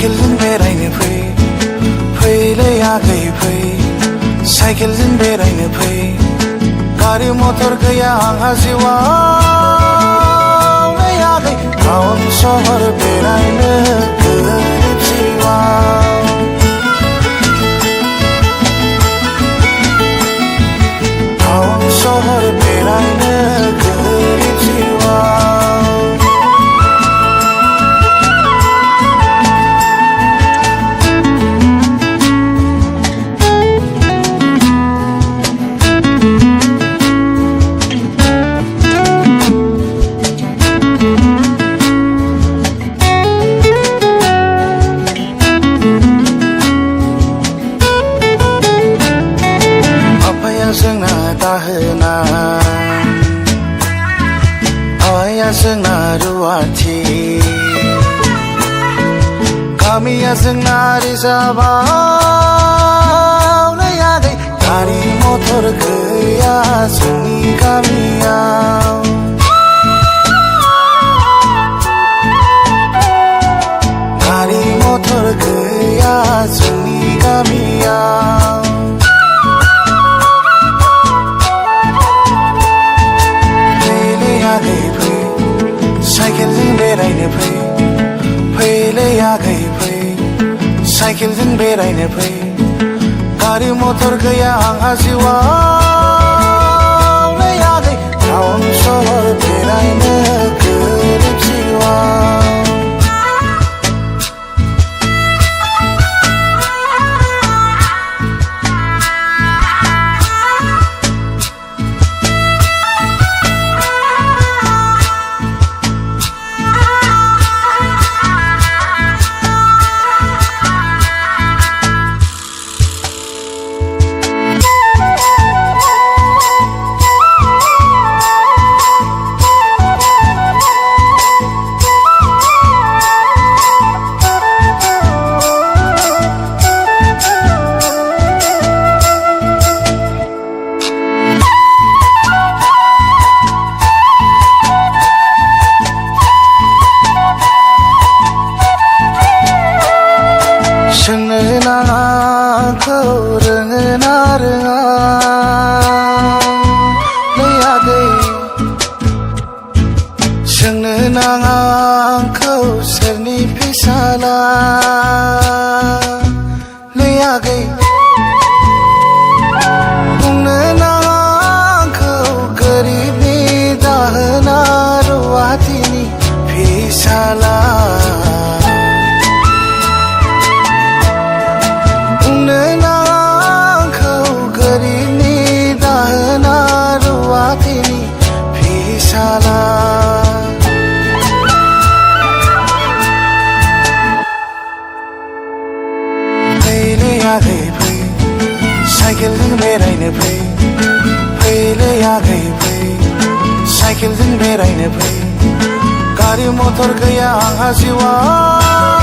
साइकेलजों बेरायनो फैलै आगै फै साइकेलजों बेरायनो फै गारि मटर गैया आंहा जिउआव नै आगै टाउन सहर बेरायनो गोरिब जिउआव टाउन सहर बेरायनो गोरिब जिउआव जोंना दाहोना आइया जोंना रुवाथि गामिया जोंना रिजार्भआव नै आगै गारि मटर गैया जोंनि गामियाव गारि मटर गैया जोंनि गामियाव साइकेलजों बेरायनो फैलै आगै फै साइकेलजों बेरायनो फै गारि मटर गैया आंहा जिउआव नै आगै टाउन सहर बेरायनो गोरिब जिउआव सोंनो नाङा आंखौ रोङोना रोङा नै आगै सोंनो नाङा आंखौ सोरनि फिसाला नै आगै बुंनो नाङा आंखौ गोरिबनि दाहोना रुवाथिनि फिसाला फैलै आगै फै साइकेलजों बेरायनो फैलै आगै फै साइकेलजों बेरायनो फै गारि मटर गैया आंहा जिउआव